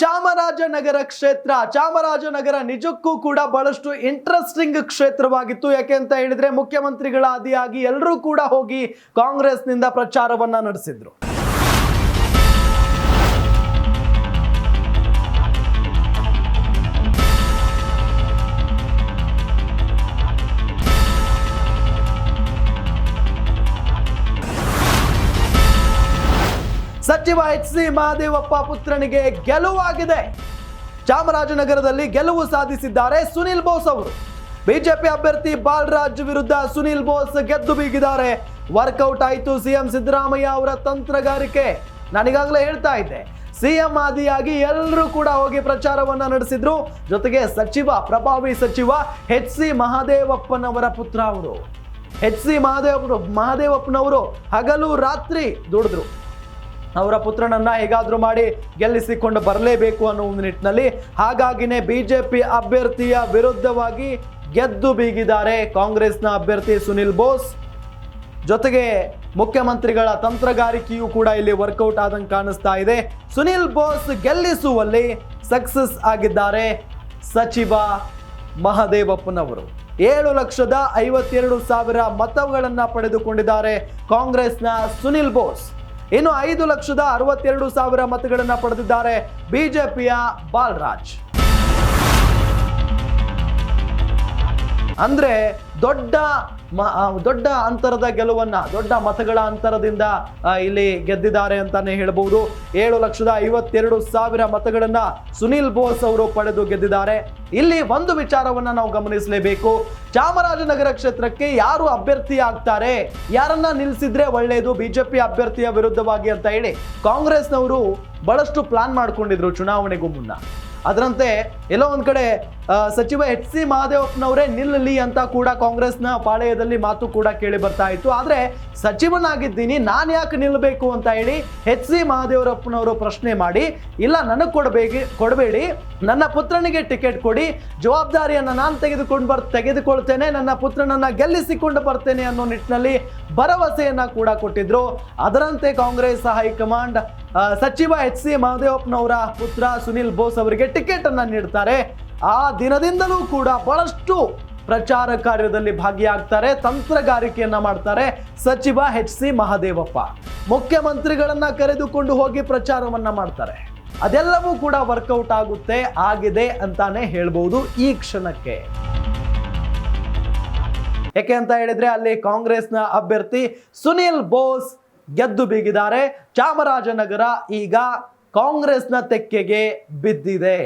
ಚಾಮರಾಜನಗರ ಕ್ಷೇತ್ರ, ಚಾಮರಾಜನಗರ ನಿಜಕ್ಕೂ ಕೂಡ ಬಹಳಷ್ಟು ಇಂಟ್ರೆಸ್ಟಿಂಗ್ ಕ್ಷೇತ್ರವಾಗಿತ್ತು. ಯಾಕೆ ಅಂತ ಹೇಳಿದ್ರೆ ಮುಖ್ಯಮಂತ್ರಿಗಳ ಆದಿಯಾಗಿ ಎಲ್ಲರೂ ಕೂಡ ಹೋಗಿ ಕಾಂಗ್ರೆಸ್ನಿಂದ ಪ್ರಚಾರವನ್ನ ನಡೆಸಿದ್ರು. ಸಚಿವ ಎಚ್ ಸಿ ಮಹದೇವಪ್ಪ ಪುತ್ರನಿಗೆ ಗೆಲುವಾಗಿದೆ. ಚಾಮರಾಜನಗರದಲ್ಲಿ ಗೆಲುವು ಸಾಧಿಸಿದ್ದಾರೆ ಸುನಿಲ್ ಬೋಸ್ ಅವರು. ಬಿಜೆಪಿ ಅಭ್ಯರ್ಥಿ ಬಾಲರಾಜ್ ವಿರುದ್ಧ ಸುನಿಲ್ ಬೋಸ್ ಗೆದ್ದು ಬೀಗಿದ್ದಾರೆ. ವರ್ಕೌಟ್ ಆಯಿತು ಸಿಎಂ ಸಿದ್ದರಾಮಯ್ಯ ಅವರ ತಂತ್ರಗಾರಿಕೆ. ನಾನೀಗಾಗಲೇ ಹೇಳ್ತಾ ಇದ್ದೆ, ಸಿಎಂ ಆದಿಯಾಗಿ ಎಲ್ಲರೂ ಕೂಡ ಹೋಗಿ ಪ್ರಚಾರವನ್ನ ನಡೆಸಿದ್ರು. ಜೊತೆಗೆ ಪ್ರಭಾವಿ ಸಚಿವ ಎಚ್ ಸಿ ಮಹದೇವಪ್ಪನವರ ಪುತ್ರ ಅವರು, ಎಚ್ ಸಿ ಮಹದೇವಪ್ಪನವರು ಹಗಲು ರಾತ್ರಿ ದುಡಿದ್ರು. ಅವರ ಪುತ್ರನನ್ನ ಹೇಗಾದ್ರೂ ಮಾಡಿ ಗೆಲ್ಲಿಸಿಕೊಂಡು ಬರಲೇಬೇಕು ಅನ್ನೋ ಒಂದು ನಿಟ್ಟಿನಲ್ಲಿ. ಹಾಗಾಗಿನೇ ಬಿಜೆಪಿ ಅಭ್ಯರ್ಥಿಯ ವಿರುದ್ಧವಾಗಿ ಗೆದ್ದು ಬೀಗಿದ್ದಾರೆ ಕಾಂಗ್ರೆಸ್ನ ಅಭ್ಯರ್ಥಿ ಸುನಿಲ್ ಬೋಸ್. ಜೊತೆಗೆ ಮುಖ್ಯಮಂತ್ರಿಗಳ ತಂತ್ರಗಾರಿಕೆಯೂ ಕೂಡ ಇಲ್ಲಿ ವರ್ಕೌಟ್ ಆದಂಗೆ ಕಾಣಿಸ್ತಾ ಇದೆ. ಸುನಿಲ್ ಬೋಸ್ ಗೆಲ್ಲಿಸುವಲ್ಲಿ ಸಕ್ಸಸ್ ಆಗಿದ್ದಾರೆ ಸಚಿವ ಮಹದೇವಪ್ಪನವರು. 7,52,000 ಮತಗಳನ್ನ ಪಡೆದುಕೊಂಡಿದ್ದಾರೆ ಕಾಂಗ್ರೆಸ್ನ ಸುನಿಲ್ ಬೋಸ್. ಇನ್ನು 5,62,000 ಮತಗಳನ್ನ ಪಡೆದಿದ್ದಾರೆ ಬಿಜೆಪಿಯ ಬಾಲರಾಜ್. ಅಂದ್ರೆ ದೊಡ್ಡ ಅಂತರದ ಗೆಲುವನ್ನ, ದೊಡ್ಡ ಮತಗಳ ಅಂತರದಿಂದ ಇಲ್ಲಿ ಗೆದ್ದಿದ್ದಾರೆ ಅಂತಾನೆ ಹೇಳ್ಬಹುದು. 7,52,000 ಮತಗಳನ್ನ ಸುನಿಲ್ ಬೋಸ್ ಅವರು ಪಡೆದು ಗೆದ್ದಿದ್ದಾರೆ. ಇಲ್ಲಿ ಒಂದು ವಿಚಾರವನ್ನ ನಾವು ಗಮನಿಸಲೇಬೇಕು. ಚಾಮರಾಜನಗರ ಕ್ಷೇತ್ರಕ್ಕೆ ಯಾರು ಅಭ್ಯರ್ಥಿ ಆಗ್ತಾರೆ, ಯಾರನ್ನ ನಿಲ್ಲಿಸಿದ್ರೆ ಒಳ್ಳೆಯದು ಬಿಜೆಪಿ ಅಭ್ಯರ್ಥಿಯ ವಿರುದ್ಧವಾಗಿ ಅಂತ ಹೇಳಿ ಕಾಂಗ್ರೆಸ್ನವರು ಬಹಳಷ್ಟು ಪ್ಲಾನ್ ಮಾಡ್ಕೊಂಡಿದ್ರು ಚುನಾವಣೆಗೂ ಮುನ್ನ. ಅದರಂತೆ ಎಲ್ಲೋ ಒಂದ್ ಕಡೆ ಸಚಿವ ಎಚ್ ಸಿ ಮಹದೇವಪ್ಪನವರೇ ನಿಲ್ಲಲಿ ಅಂತ ಕೂಡ ಕಾಂಗ್ರೆಸ್ನ ಪಾಳೆಯದಲ್ಲಿ ಮಾತು ಕೂಡ ಕೇಳಿ ಬರ್ತಾ ಇತ್ತು. ಆದ್ರೆ ಸಚಿವನಾಗಿದ್ದೀನಿ, ನಾನು ಯಾಕೆ ನಿಲ್ಲಬೇಕು ಅಂತ ಹೇಳಿ ಎಚ್ ಸಿ ಮಹದೇವಪ್ಪನವರು ಪ್ರಶ್ನೆ ಮಾಡಿ, ಇಲ್ಲ ನನಗೆ ಕೊಡಬೇಡಿ, ನನ್ನ ಪುತ್ರನಿಗೆ ಟಿಕೆಟ್ ಕೊಡಿ, ಜವಾಬ್ದಾರಿಯನ್ನು ನಾನು ತೆಗೆದುಕೊಳ್ತೇನೆ, ನನ್ನ ಪುತ್ರನನ್ನ ಗೆಲ್ಲಿಸಿಕೊಂಡು ಬರ್ತೇನೆ ಅನ್ನೋ ನಿಟ್ಟಿನಲ್ಲಿ ಭರವಸೆಯನ್ನ ಕೂಡ ಕೊಟ್ಟಿದ್ರು. ಅದರಂತೆ ಕಾಂಗ್ರೆಸ್ ಹೈಕಮಾಂಡ್ ಸಚಿವ ಎಚ್ ಸಿ ಮಹದೇವಪ್ಪನವರ ಪುತ್ರ ಸುನಿಲ್ ಬೋಸ್ ಅವರಿಗೆ ಟಿಕೆಟ್ ಅನ್ನ ನೀಡ್ತಾರೆ. ಆ ದಿನದಿಂದಲೂ ಕೂಡ ಬಹಳಷ್ಟು ಪ್ರಚಾರ ಕಾರ್ಯದಲ್ಲಿ ಭಾಗಿಯಾಗ್ತಾರೆ, ತಂತ್ರಗಾರಿಕೆಯನ್ನ ಮಾಡ್ತಾರೆ ಸಚಿವ ಎಚ್ ಸಿ ಮಹದೇವಪ್ಪ. ಮುಖ್ಯಮಂತ್ರಿಗಳನ್ನ ಕರೆದುಕೊಂಡು ಹೋಗಿ ಪ್ರಚಾರವನ್ನ ಮಾಡ್ತಾರೆ. ಅದೆಲ್ಲವೂ ಕೂಡ ವರ್ಕೌಟ್ ಆಗಿದೆ ಅಂತಾನೆ ಹೇಳ್ಬಹುದು ಈ ಕ್ಷಣಕ್ಕೆ. ಯಾಕೆ ಅಂತ ಹೇಳಿದ್ರೆ ಅಲ್ಲಿ ಕಾಂಗ್ರೆಸ್ನ ಅಭ್ಯರ್ಥಿ ಸುನಿಲ್ ಬೋಸ್ ಗೆದ್ದು ಬೀಗಿದ್ದಾರೆ. ಚಾಮರಾಜನಗರ ಈಗ ಕಾಂಗ್ರೆಸ್ನ ತೆಕ್ಕೆಗೆ ಬಿದ್ದಿದೆ.